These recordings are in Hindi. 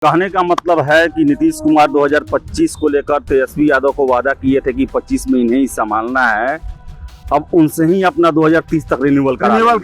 कहने का मतलब है कि नीतीश कुमार 2025 को लेकर तेजस्वी यादव को वादा किए थे कि 25 में इन्हें ही संभालना है। अब उनसे ही अपना 2030 तक रिन्यूअल करा रिन्यूअल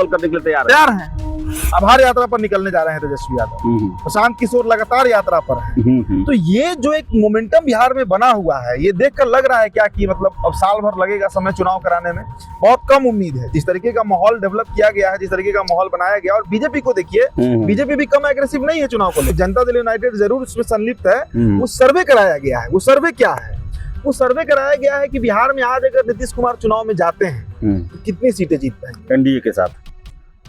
करने के लिए तैयार हैं। आभार यात्रा पर निकलने जा रहे हैं तेजस्वी यादव। प्रशांत किशोर लगातार यात्रा पर है। तो ये जो एक मोमेंटम बिहार में बना हुआ है, ये देखकर लग रहा है क्या कि मतलब अब साल भर लगेगा समय चुनाव कराने में। बहुत कम उम्मीद है। जिस तरीके का माहौल डेवलप किया गया है, जिस तरीके का माहौल बनाया गया, और बीजेपी को देखिए, बीजेपी भी कम एग्रेसिव नहीं है चुनाव को लेकर। जनता दल यूनाइटेड जरूर उसमें संलिप्त है। वो सर्वे कराया गया है। वो सर्वे क्या है? वो सर्वे कराया गया है कि बिहार में आज अगर नीतीश कुमार चुनाव में जाते हैं तो कितनी सीटें जीत पाएंगे एनडीए के साथ,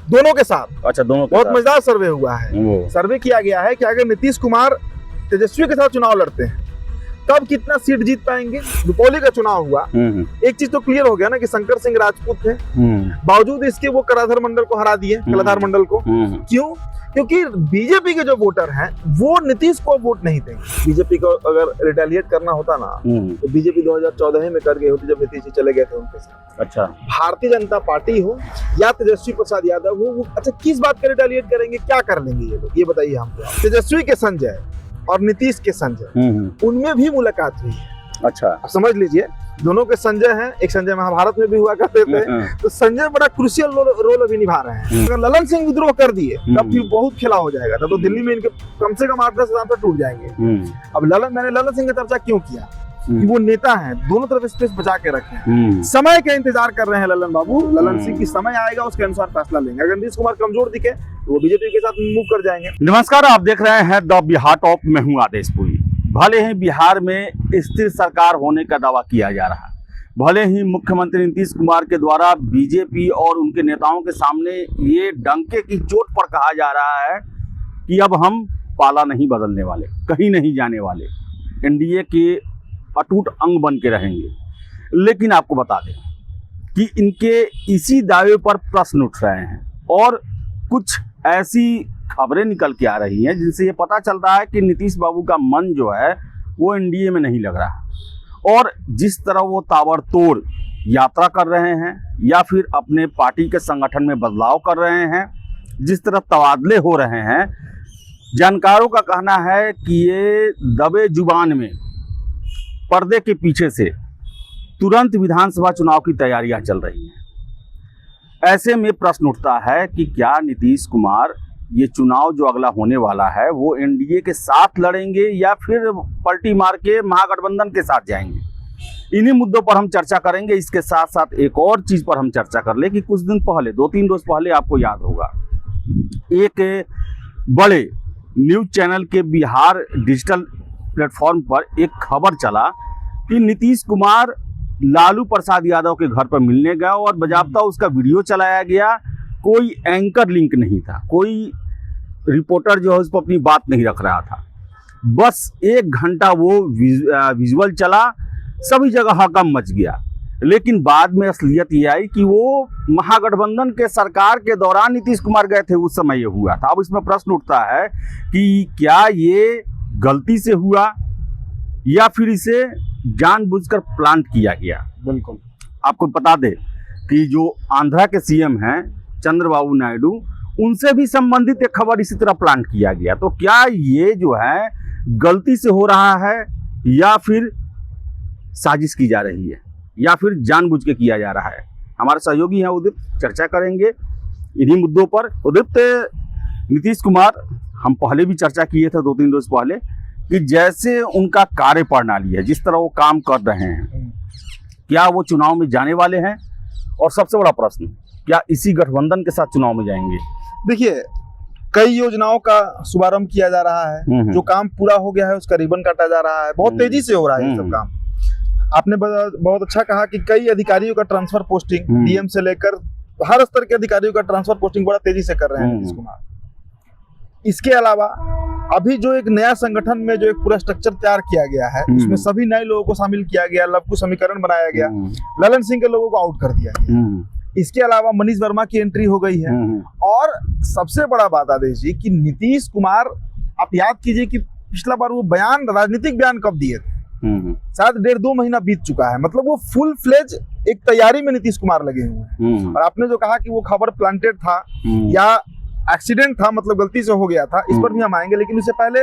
दोनों के साथ। अच्छा, दोनों के बहुत साथ। मजेदार सर्वे हुआ है। सर्वे किया गया है कि अगर नीतीश कुमार तेजस्वी के साथ चुनाव लड़ते हैं तब कितना सीट जीत पाएंगे। रुपौली का चुनाव हुआ, एक चीज तो क्लियर हो गया ना कि शंकर सिंह राजपूत थे, बावजूद इसके वो कलाधर मंडल को हरा दिए। कलाधार मंडल को क्यों? क्योंकि बीजेपी के जो वोटर हैं वो नीतीश को वोट नहीं देंगे। बीजेपी को अगर रिटेलिएट करना होता ना तो बीजेपी 2014 में कर गई होती, जब नीतीश जी चले गए थे उनके साथ। अच्छा, भारतीय जनता पार्टी हो या तेजस्वी प्रसाद यादव हो, वो अच्छा किस बात का रिटेलिएट करेंगे, क्या कर लेंगे ये लोग, ये बताइए हमको। तेजस्वी के संजय और नीतीश के संजय, उनमें भी मुलाकात हुई है। अच्छा, आप समझ लीजिए, दोनों के संजय हैं। एक संजय महाभारत में भी हुआ करते थे, तो संजय बड़ा क्रूशियल रोल अभी निभा रहे हैं। अगर ललन सिंह विद्रोह कर दिए तब फिर बहुत खेला हो जाएगा। तब तो दिल्ली में इनके कम से कम 8-10 सांसद टूट जाएंगे। अब मैंने ललन सिंह की चर्चा क्यों किया कि वो नेता हैं, दोनों तरफ स्पेस बचा के रखे। समय का इंतजार कर रहे हैं ललन बाबू। ललन सिंह की समय आएगा, उसके अनुसार फैसला लेंगे। अगर नीतीश कुमार कमजोर दिखे तो वो बीजेपी के साथ मूव कर जाएंगे। नमस्कार, आप देख रहे हैं द बिहार टॉप में हूँ आदेशपुरी। भले ही बिहार में स्थिर सरकार होने का दावा किया जा रहा है, भले ही मुख्यमंत्री नीतीश कुमार के द्वारा बीजेपी और उनके नेताओं के सामने ये डंके की चोट पर कहा जा रहा है कि अब हम पाला नहीं बदलने वाले, कहीं नहीं जाने वाले, एनडीए के अटूट अंग बन के रहेंगे। लेकिन आपको बता दें कि इनके इसी दावे पर प्रश्न उठ रहे हैं और कुछ ऐसी खबरें निकल के आ रही हैं जिनसे ये पता चल रहा है कि नीतीश बाबू का मन जो है वो एनडीए में नहीं लग रहा। और जिस तरह वो ताबड़तोड़ यात्रा कर रहे हैं या फिर अपने पार्टी के संगठन में बदलाव कर रहे हैं, जिस तरह तबादले हो रहे हैं, जानकारों का कहना है कि ये दबे जुबान में पर्दे के पीछे से तुरंत विधानसभा चुनाव की तैयारियां चल रही हैं। ऐसे में प्रश्न उठता है कि क्या नीतीश कुमार ये चुनाव जो अगला होने वाला है वो एनडीए के साथ लड़ेंगे या फिर पलटी मार के महागठबंधन के साथ जाएंगे। इन्हीं मुद्दों पर हम चर्चा करेंगे। इसके साथ साथ एक और चीज पर हम चर्चा कर ले कि कुछ दिन पहले, 2-3 रोज पहले, आपको याद होगा, एक बड़े न्यूज चैनल के बिहार डिजिटल प्लेटफॉर्म पर एक खबर चला कि नीतीश कुमार लालू प्रसाद यादव के घर पर मिलने गया और बाकायदा उसका वीडियो चलाया गया। कोई एंकर लिंक नहीं था, कोई रिपोर्टर जो है उस पर अपनी बात नहीं रख रहा था। बस 1 घंटा वो विजुअल चला, सभी जगह हड़कंप मच गया। लेकिन बाद में असलियत ये आई कि वो महागठबंधन के सरकार के दौरान नीतीश कुमार गए थे, उस समय ये हुआ था। अब इसमें प्रश्न उठता है कि क्या ये गलती से हुआ या फिर इसे जानबूझकर प्लांट किया गया। बिल्कुल, आपको बता दें कि जो आंध्रा के सीएम हैं चंद्रबाबू नायडू, उनसे भी संबंधित एक खबर इसी तरह प्लांट किया गया। तो क्या ये जो है गलती से हो रहा है या फिर साजिश की जा रही है या फिर जानबूझ के किया जा रहा है? हमारे सहयोगी हैं उदित, चर्चा करेंगे इन्हीं मुद्दों पर। उदित, नीतीश कुमार, हम पहले भी चर्चा किए थे 2-3 रोज पहले कि जैसे उनका कार्य प्रणाली है, जिस तरह वो काम कर रहे हैं, क्या वो चुनाव में जाने वाले हैं? और सबसे बड़ा प्रश्न, क्या इसी गठबंधन के साथ चुनाव में जाएंगे? देखिए, कई योजनाओं का शुभारंभ किया जा रहा है। जो काम पूरा हो गया है उसका रिबन काटा जा रहा है। बहुत तेजी से हो रहा है ये सब काम। आपने बहुत अच्छा कहा कि कई अधिकारियों का ट्रांसफर पोस्टिंग, डीएम से लेकर हर स्तर के अधिकारियों का ट्रांसफर पोस्टिंग बड़ा तेजी से कर रहे हैं नीतीश कुमार। इसके अलावा अभी जो एक नया संगठन में जो एक पूरा स्ट्रक्चर तैयार किया गया है, उसमें सभी नए लोगों को शामिल किया गया, लघु समीकरण बनाया गया, ललन सिंह के लोगों को आउट कर दिया गया। इसके अलावा मनीष वर्मा की एंट्री हो गई है। और सबसे बड़ा बात आदेश जी कि नीतीश कुमार, आप याद कीजिए कि पिछला बार वो बयान, राजनीतिक बयान कब दिए थे? शायद 1.5-2 महीना बीत चुका है। मतलब वो फुल फ्लेज एक तैयारी में नीतीश कुमार लगे हुए हैं। और आपने जो कहा कि वो खबर प्लांटेड था या एक्सीडेंट था, मतलब गलती से हो गया था, इस पर भी हम आएंगे। लेकिन उससे पहले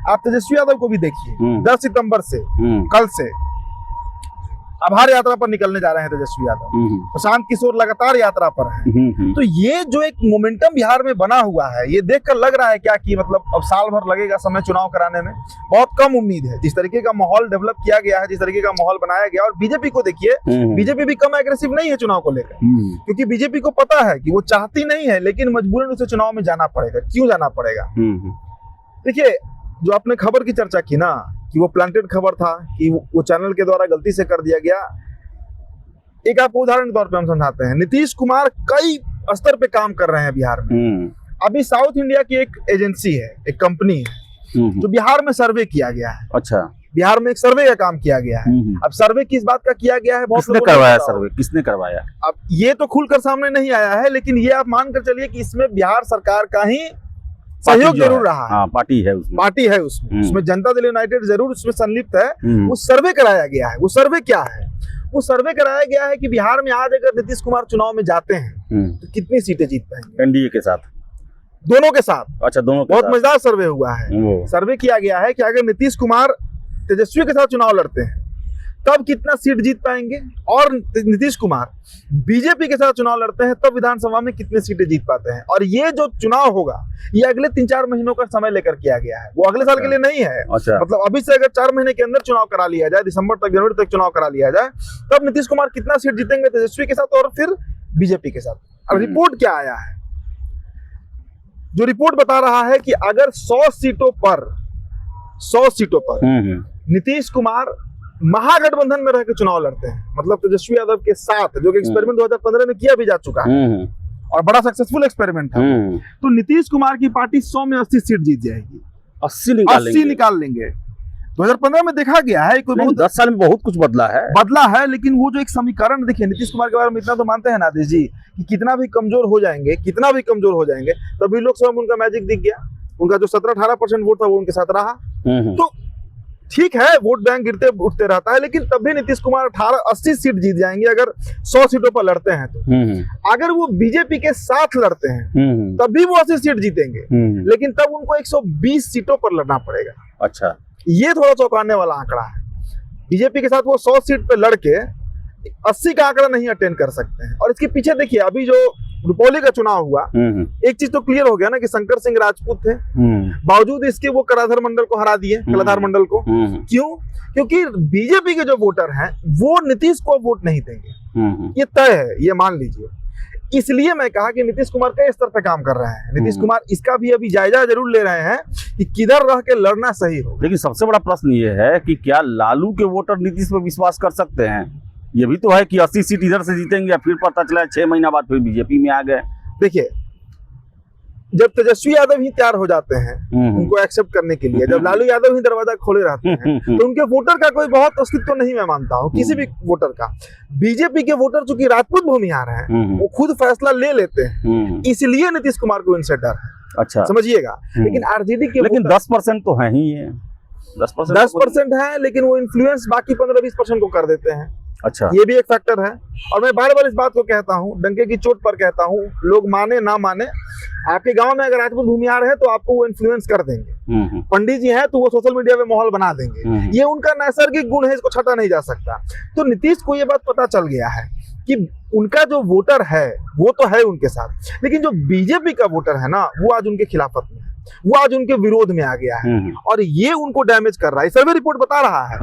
आप तेजस्वी यादव को भी देखिए, 10 सितंबर से कल से आभार यात्रा पर निकलने जा रहे हैं तेजस्वी यादव। प्रशांत किशोर लगातार यात्रा पर है। तो ये जो एक मोमेंटम बिहार में बना हुआ है, ये देखकर लग रहा है क्या कि मतलब अब साल भर लगेगा समय चुनाव कराने में, बहुत कम उम्मीद है। जिस तरीके का माहौल डेवलप किया गया है, जिस तरीके का माहौल बनाया गया, और बीजेपी को देखिए, बीजेपी भी कम एग्रेसिव नहीं है चुनाव को लेकर, क्योंकि बीजेपी को पता है कि वो चाहती नहीं है, लेकिन मजबूरन उसे चुनाव में जाना पड़ेगा। क्यों जाना पड़ेगा? देखिए, जो आपने खबर की चर्चा की ना कि वो प्लांटेड खबर था, कि वो चैनल के द्वारा गलती से कर दिया गया, एक आपको उदाहरण के तौर पे हम समझाते हैं। नीतीश कुमार कई स्तर पे काम कर रहे हैं बिहार में। अभी साउथ इंडिया की एक एजेंसी है, एक कंपनी है, जो बिहार में सर्वे किया गया है। अच्छा, बिहार में एक सर्वे का काम किया गया है। अब सर्वे किस बात का किया गया है, बहुत किसने करवाया सर्वे, किसने करवाया? अब ये तो खुलकर सामने नहीं आया है, लेकिन ये आप मान कर चलिए कि इसमें बिहार सरकार का ही सहयोग जरूर रहा है। हाँ, पार्टी है उसमें, उसमें जनता दल यूनाइटेड जरूर उसमें संलिप्त है। वो सर्वे कराया गया है। वो सर्वे क्या है? वो सर्वे कराया गया है कि बिहार में आज अगर नीतीश कुमार चुनाव में जाते हैं तो कितनी सीटें जीत पाएंगे एनडीए के साथ, दोनों के साथ। अच्छा, दोनों के बहुत साथ। मजेदार सर्वे हुआ है। सर्वे किया गया है कि अगर नीतीश कुमार तेजस्वी के साथ चुनाव लड़ते हैं तब कितना सीट जीत पाएंगे, और नीतीश कुमार बीजेपी के साथ चुनाव लड़ते हैं तब विधानसभा में कितनी सीटें जीत पाते हैं। और ये जो चुनाव होगा, ये अगले 3-4 महीनों का समय लेकर किया गया है, वो अगले साल के लिए नहीं है। अच्छा। मतलब अभी से अगर 4 महीने के अंदर चुनाव करा लिया जाए, दिसंबर तक, जनवरी तक चुनाव करा लिया जाए, तब नीतीश कुमार कितना सीट जीतेंगे तेजस्वी के साथ और फिर बीजेपी के साथ। अब रिपोर्ट क्या आया है? जो रिपोर्ट बता रहा है कि अगर 100 सीटों पर नीतीश कुमार महागठबंधन में रहकर चुनाव लड़ते हैं, मतलब तेजस्वी यादव के साथ, जो कि एक्सपेरिमेंट 2015 में किया भी जा चुका है और बड़ा सक्सेसफुल एक्सपेरिमेंट था, तो नीतीश कुमार की पार्टी 100 में 80 सीट जीत जाएगी। 80 निकाल लेंगे। 2015 में देखा गया है, कोई बहुत 10 साल में बहुत कुछ बदला है, लेकिन वो जो एक समीकरण देखिए, नीतीश कुमार के बारे में इतना तो मानते हैं ना आदेश जी कि कितना भी कमजोर हो जाएंगे, तभी लोकसभा में उनका मैजिक दिख गया। उनका जो 17-18% वोट था वो उनके साथ रहा। तो ठीक है, वोट बैंक गिरते उठते रहता है, लेकिन तब भी नीतीश कुमार 18-80 सीट जीत जाएंगे अगर 100 सीटों पर लड़ते हैं तो। अगर वो बीजेपी के साथ लड़ते हैं तब भी वो 80 सीट जीतेंगे, लेकिन तब उनको 120 सीटों पर लड़ना पड़ेगा। अच्छा, ये थोड़ा चौंकाने वाला आंकड़ा है। बीजेपी के साथ वो 100 सीट पे लड़के 80 का आंकड़ा नहीं अटेन कर सकते हैं। और इसके पीछे देखिए, अभी जो रुपौली का चुनाव हुआ, एक चीज तो क्लियर हो गया ना कि शंकर सिंह राजपूत थे, बावजूद इसके वो कलाधर मंडल को हरा दिए, कलाधार मंडल को। क्यों? क्योंकि बीजेपी के जो वोटर हैं वो नीतीश को वोट नहीं देंगे, ये तय है, ये मान लीजिए। इसलिए मैं कहा कि नीतीश कुमार कई स्तर पे काम कर रहे हैं। नीतीश कुमार इसका भी अभी जायजा जरूर ले रहे हैं कि किधर रह के लड़ना सही हो। लेकिन सबसे बड़ा प्रश्न ये है कि क्या लालू के वोटर नीतीश पर विश्वास कर सकते हैं? ये भी तो है कि 80 सीट इधर से जीतेंगे या फिर पता चला 6 महीना बाद फिर बीजेपी में आ गए। देखिए, जब तेजस्वी यादव ही तैयार हो जाते हैं उनको एक्सेप्ट करने के लिए, जब लालू यादव ही दरवाजा खोले रहते हैं, तो उनके वोटर का कोई बहुत अस्तित्व नहीं मैं मानता हूँ, किसी भी वोटर का। बीजेपी के वोटर चूंकि राजपूत भूमिहार हैं, वो खुद फैसला ले लेते हैं, इसलिए नीतीश कुमार को इनसे डर है। अच्छा, समझिएगा। लेकिन आरजेडी के 10% तो है ही है, 10% है, लेकिन वो इन्फ्लुएंस बाकी 15-20% को कर देते हैं। अच्छा, ये भी एक फैक्टर है। और मैं बार बार इस बात को कहता हूँ, डंके की चोट पर कहता हूँ, लोग माने ना माने, आपके गांव में अगर राजपूत भूमिहार है तो आपको वो इन्फ्लुएंस कर देंगे। पंडित जी हैं तो वो सोशल मीडिया पे माहौल बना देंगे। ये उनका नैसर्गिक गुण है, इसको छटा नहीं जा सकता। तो नीतीश को ये बात पता चल गया है कि उनका जो वोटर है वो तो है उनके साथ, लेकिन जो बीजेपी का वोटर है ना, वो आज उनके खिलाफत में है, वो आज उनके विरोध में आ गया है, और ये उनको डैमेज कर रहा है। सर्वे रिपोर्ट बता रहा है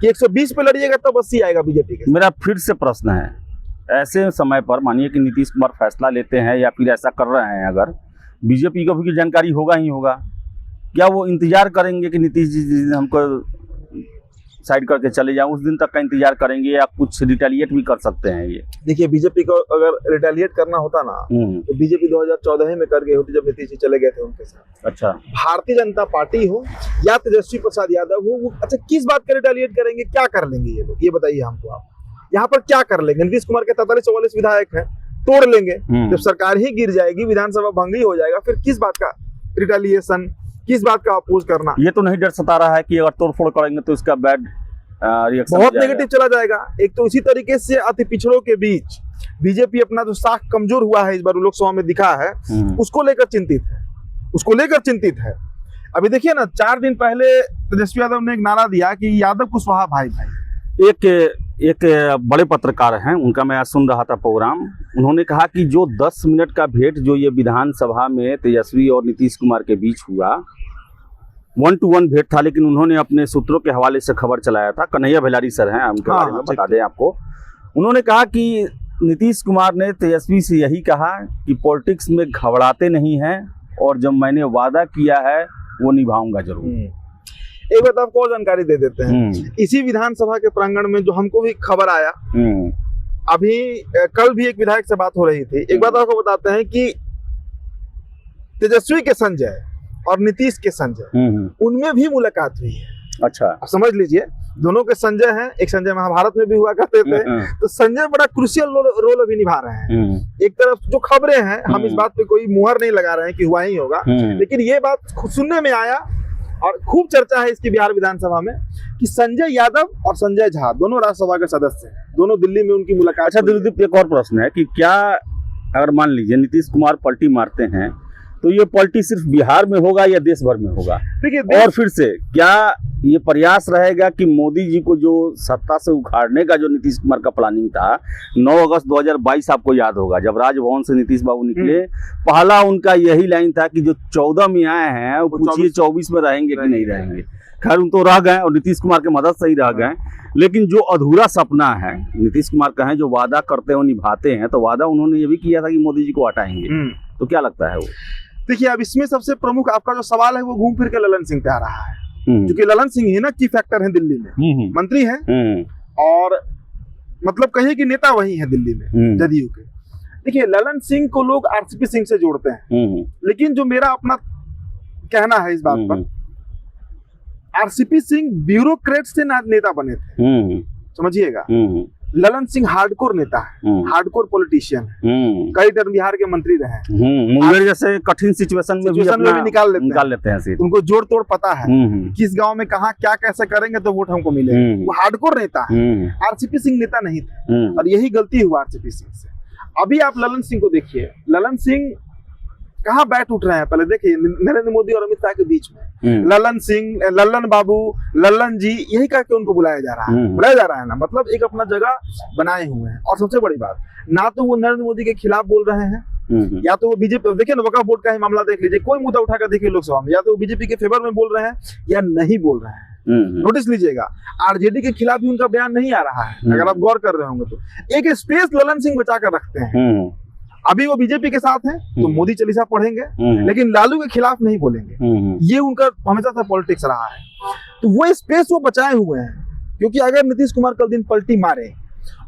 कि 120 पे लड़िएगा तब 80 आएगा बीजेपी के। मेरा फिर से प्रश्न है, ऐसे समय पर मानिए कि नीतीश कुमार फैसला लेते हैं या फिर ऐसा कर रहे हैं, अगर बीजेपी को भी जानकारी होगा ही होगा, क्या वो इंतजार करेंगे कि नीतीश जी हमको साइड करके चले जाएं? उस दिन तक का इंतजार करेंगे या कुछ रिटेलिएट भी कर सकते हैं? ये देखिए, बीजेपी को अगर रिटेलिएट करना होता ना तो बीजेपी 2014 में कर गई होती, जब नीतीश जी चले गए थे उनके साथ। अच्छा, भारतीय जनता पार्टी हो या तेजस्वी प्रसाद यादव हो, वो अच्छा किस बात का रिटेलिएट करेंगे, क्या कर लेंगे ये लोग, ये बताइए हमको आप। यहाँ पर क्या कर लेंगे? नीतीश कुमार के 43-44 विधायक हैं, तोड़ लेंगे। जब सरकार ही गिर जाएगी, विधानसभा भंग ही हो जाएगा, फिर किस बात का रिटेलिएशन, किस बात का अपोज करना? ये तो नहीं डर सता रहा है कि अगर तोड़फोड़ करेंगे तो इसका बैड रिएक्शन बहुत नेगेटिव चला जाएगा। एक तो इसी तरीके से अति पिछड़ों के बीच बीजेपी अपना जो साख कमजोर हुआ है इस बार लोकसभा में दिखा है, उसको लेकर चिंतित है। अभी देखिए ना, 4 दिन पहले तेजस्वी यादव ने एक नारा दिया कि यादव कुशवाहा भाई भाई। एक बड़े पत्रकार हैं, उनका मैं आज सुन रहा था प्रोग्राम। उन्होंने कहा कि जो 10 मिनट का भेंट जो ये विधानसभा में तेजस्वी और नीतीश कुमार के बीच हुआ, 1 to 1 भेंट था, लेकिन उन्होंने अपने सूत्रों के हवाले से खबर चलाया था। कन्हैया भेलारी सर हैं, उनके बारे में बता दें आपको। उन्होंने कहा कि नीतीश कुमार ने तेजस्वी से यही कहा कि पॉलिटिक्स में घबराते नहीं हैं और जब मैंने वादा किया है वो निभाऊंगा जरूर। एक बात आपको और जानकारी दे देते हैं, इसी विधानसभा के प्रांगण में जो हमको भी खबर आया, अभी कल भी एक विधायक से बात हो रही थी। एक बात आपको बताते हैं कि तेजस्वी के संजय और नीतीश के संजय, उनमें भी मुलाकात हुई है। अच्छा, आप समझ लीजिए, दोनों के संजय हैं। एक संजय महाभारत में भी हुआ करते थे, तो संजय बड़ा क्रूशियल रोल अभी निभा रहे हैं। एक तरफ जो खबरें हैं, हम इस बात पे कोई मुहर नहीं लगा रहे हैं कि हुआ ही होगा, लेकिन ये बात सुनने में आया और खूब चर्चा है इसकी बिहार विधानसभा में कि संजय यादव और संजय झा दोनों राज्यसभा के सदस्य हैं, दोनों दिल्ली में उनकी मुलाकात। अच्छा दिलदीप, एक और प्रश्न है कि क्या अगर मान लीजिए नीतीश कुमार पलटी मारते हैं तो ये पलटी सिर्फ बिहार में होगा या देश भर में होगा? देखिए, और फिर से क्या ये प्रयास रहेगा कि मोदी जी को जो सत्ता से उखाड़ने का जो नीतीश कुमार का प्लानिंग था, 9 अगस्त 2022 आपको याद होगा, जब राजभवन से नीतीश बाबू निकले, पहला उनका यही लाइन था कि जो 14 में आए हैं वो पूछिए 24 में रहेंगे कि नहीं रहेंगे। खैर उन तो रह गए और नीतीश कुमार की मदद से ही रह गए, लेकिन जो अधूरा सपना है, नीतीश कुमार कहें जो वादा करते हो निभाते हैं, तो वादा उन्होंने ये भी किया था कि मोदी जी को हटाएंगे। तो क्या लगता है वो? देखिए, अब इसमें सबसे प्रमुख आपका जो सवाल है वो घूम फिर के ललन सिंह पे आ रहा है, क्योंकि ललन सिंह ही ना की फैक्टर है दिल्ली में, मंत्री हैं और मतलब कहिए कि नेता वही है दिल्ली में जदयू के। देखिए, ललन सिंह को लोग आरसीपी सिंह से जोड़ते हैं, लेकिन जो मेरा अपना कहना है इस बात पर, आरसीपी सिंह ब्यूरोक्रेट से नेता बने थे, समझिएगा। ललन सिंह हार्डकोर नेता है, हार्डकोर पॉलिटिशियन है, कई टर्म बिहार के मंत्री रहे हैं, मुंगेर जैसे कठिन सिचुएशन में भी निकाल लेते हैं सीट। उनको जोड़ तोड़ पता है, किस गांव में कहाँ क्या कैसे करेंगे तो वोट हमको मिलेगा। वो हार्डकोर नेता है। आरसीपी सिंह नेता नहीं थे और यही गलती हुआ आरसीपी सिंह से। अभी आप ललन सिंह को देखिए, ललन सिंह कहाँ बैठ उठ रहे हैं। पहले देखिए, नरेंद्र मोदी और अमित शाह के बीच में ललन सिंह, ललन बाबू, ललन जी, यही करके उनको बुलाया जा रहा है ना, मतलब एक अपना जगह बनाए हुए हैं। और सबसे बड़ी बात, ना तो वो नरेंद्र मोदी के खिलाफ बोल रहे हैं, या तो वो बीजेपी, देखिए ना वक्फ बोर्ड का ही मामला देख लीजिए, कोई मुद्दा उठाकर देखिए लोकसभा में, या तो वो बीजेपी के फेवर में बोल रहे हैं या नहीं बोल रहे हैं। नोटिस लीजिएगा, आरजेडी के खिलाफ भी उनका बयान नहीं आ रहा है, अगर आप गौर कर रहे होंगे तो। एक स्पेस ललन सिंह बचा कर रखते हैं। अभी वो बीजेपी के साथ हैं तो मोदी चालीसा पढ़ेंगे, लेकिन लालू के खिलाफ नहीं बोलेंगे। ये उनका हमेशा से पॉलिटिक्स रहा है, तो वो स्पेस वो बचाए हुए हैं। क्योंकि अगर नीतीश कुमार कल दिन पलटी मारे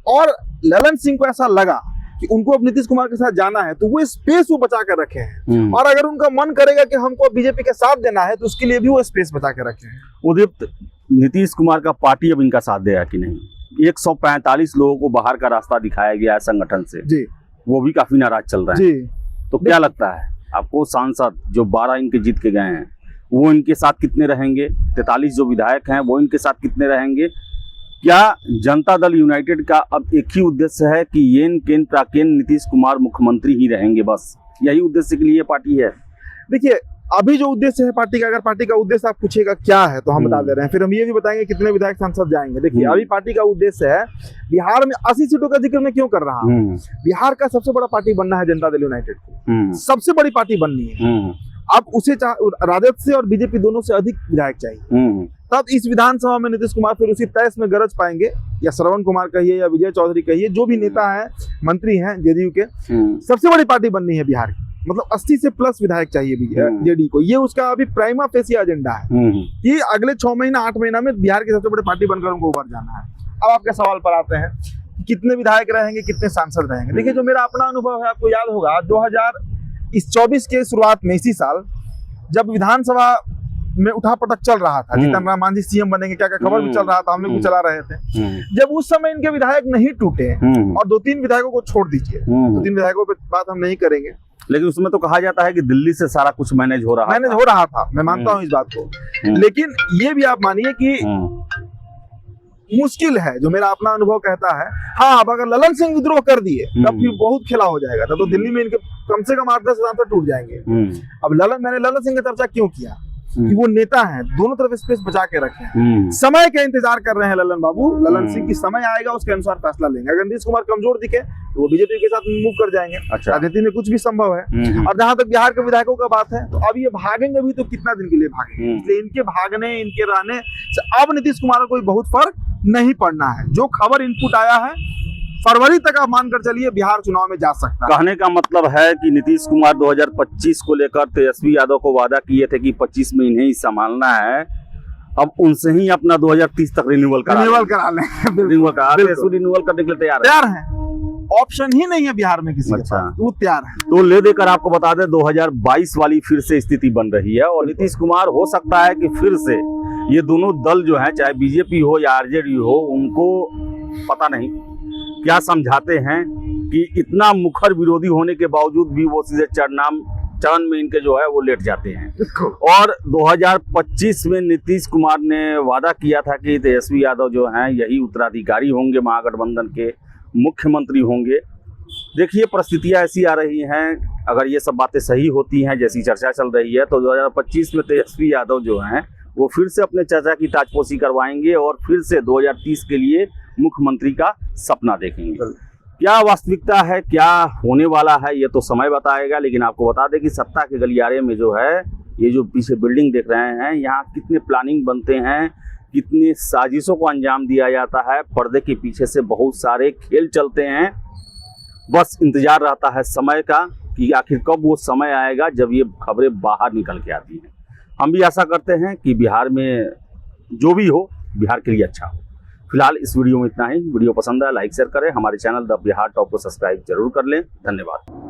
और ललन सिंह को ऐसा लगा कि उनको अब नीतीश कुमार के साथ जाना है, तो वो स्पेस वो बचा कर रखे हैं। और अगर उनका मन करेगा कि हमको बीजेपी के साथ देना है, तो उसके लिए भी वो स्पेस बचा कर रखे हैं। उदीप, नीतीश कुमार का पार्टी अब इनका साथ देगा कि नहीं? 145 लोगों को बाहर का रास्ता दिखाया गया है संगठन से जी, वो भी काफी नाराज चल रहे हैं। तो क्या लगता है आपको, सांसद जो 12 इनके जीत के गए हैं, वो इनके साथ कितने रहेंगे? 43 जो विधायक हैं वो इनके साथ कितने रहेंगे? क्या जनता दल यूनाइटेड का अब एक ही उद्देश्य है कि येन केन प्राकेन नीतीश कुमार मुख्यमंत्री ही रहेंगे, बस यही उद्देश्य के लिए पार्टी है? देखिए, अभी जो उद्देश्य है पार्टी का, अगर पार्टी का उद्देश्य आप पूछेगा क्या है तो हम बता दे रहे हैं, फिर हम ये भी बताएंगे कितने विधायक सांसद जाएंगे। देखिए, अभी पार्टी का उद्देश्य है, बिहार में 80 सीटों का जिक्र मैं क्यों कर रहा हूँ, बिहार का सबसे बड़ा पार्टी बनना है जनता दल यूनाइटेड को, सबसे बड़ी पार्टी बननी है। अब उसे राजद से और बीजेपी दोनों से अधिक विधायक चाहिए, तब इस विधानसभा में नीतीश कुमार फिर उसी तैस में गरज पाएंगे, या श्रवण कुमार कहिए या विजय चौधरी कहिए, जो भी नेता है, मंत्री हैं जेडीयू के। सबसे बड़ी पार्टी बननी है बिहार की, मतलब 80 से प्लस विधायक चाहिए जेडीयू को। ये उसका अभी प्राइमा फेसी एजेंडा है कि अगले 6 महीना 8 महीना में बिहार की सबसे बड़ी पार्टी बनकर उनको उभर जाना है। अब आपके सवाल पर आते हैं, कितने विधायक रहेंगे, कितने सांसद रहेंगे। देखिए, जो मेरा अपना अनुभव है, आपको याद होगा 2024 के शुरुआत में, इसी साल, जब विधानसभा में उठापटक चल रहा था, जीतन राम मांझी सीएम बनेंगे, क्या क्या खबर भी चल रहा था, हम लोग भी चला रहे थे। जब उस समय इनके विधायक नहीं टूटे, और 2-3 विधायकों को छोड़ दीजिए, 2-3 विधायकों पे बात हम नहीं करेंगे, लेकिन उसमें तो कहा जाता है कि दिल्ली से सारा कुछ मैनेज हो रहा था। मैं मानता हूं इस बात को, लेकिन ये भी आप मानिए कि मुश्किल है, जो मेरा अपना अनुभव कहता है। हाँ, अब अगर ललन सिंह विद्रोह कर दिए तब फिर बहुत खेला हो जाएगा, तब तो दिल्ली में इनके कम से कम 8-10 सांसद टूट जाएंगे। अब मैंने ललन सिंह का चर्चा क्यों किया कि वो नेता हैं, दोनों तरफ स्पेस बचा के रखे हैं, समय का इंतजार कर रहे हैं ललन बाबू। ललन सिंह की समय आएगा, उसके अनुसार फैसला लेंगे। अगर नीतीश कुमार कमजोर दिखे तो वो बीजेपी के साथ मूव कर जाएंगे। अच्छा। राजनीति में कुछ भी संभव है। और जहां तक बिहार के विधायकों का बात है, तो अब ये भागेंगे भी तो कितना दिन के लिए भागेंगे, इसलिए इनके भागने, इनके रहने से अब नीतीश कुमार को कोई बहुत फर्क नहीं पड़ना है। जो खबर इनपुट आया है, फरवरी तक आप मानकर चलिए बिहार चुनाव में जा सकता है। कहने का मतलब है कि नीतीश कुमार 2025 को लेकर तेजस्वी यादव को वादा किए थे कि 25 में इन्हें ही संभालना है, अब उनसे ही अपना 2030 तक रिन्यूअल करा लें। रिन्यूअल करने के लिए तैयार है। ऑप्शन ही नहीं है बिहार में किसी के पास, वो तैयार है। तो ले देकर आपको बता दें 2022 वाली फिर से स्थिति बन रही है और नीतीश कुमार हो सकता है कि फिर से ये दोनों दल जो है, चाहे बीजेपी हो या आरजेडी हो, उनको पता नहीं क्या समझाते हैं कि इतना मुखर विरोधी होने के बावजूद भी वो सीधे चरण में इनके जो है वो लेट जाते हैं। और 2025 में नीतीश कुमार ने वादा किया था कि तेजस्वी यादव जो हैं यही उत्तराधिकारी होंगे, महागठबंधन के मुख्यमंत्री होंगे। देखिए परिस्थितियां ऐसी आ रही हैं, अगर ये सब बातें सही होती हैं जैसी चर्चा चल रही है, तो 2025 में तेजस्वी यादव जो हैं वो फिर से अपने चाचा की ताजपोशी करवाएंगे और फिर से 2030 के लिए मुख्यमंत्री का सपना देखेंगे। क्या वास्तविकता है, क्या होने वाला है, ये तो समय बताएगा। लेकिन आपको बता दें कि सत्ता के गलियारे में जो है, ये जो पीछे बिल्डिंग देख रहे हैं, यहाँ कितने प्लानिंग बनते हैं, कितनी साजिशों को अंजाम दिया जाता है। पर्दे के पीछे से बहुत सारे खेल चलते हैं। बस इंतजार रहता है समय का कि आखिर कब वो समय आएगा जब ये खबरें बाहर निकल के आती हैं। हम भी आशा करते हैं कि बिहार में जो भी हो, बिहार के लिए अच्छा हो। फिलहाल इस वीडियो में इतना ही। वीडियो पसंद आया लाइक शेयर करें, हमारे चैनल द बिहार टॉप को सब्सक्राइब जरूर कर लें। धन्यवाद।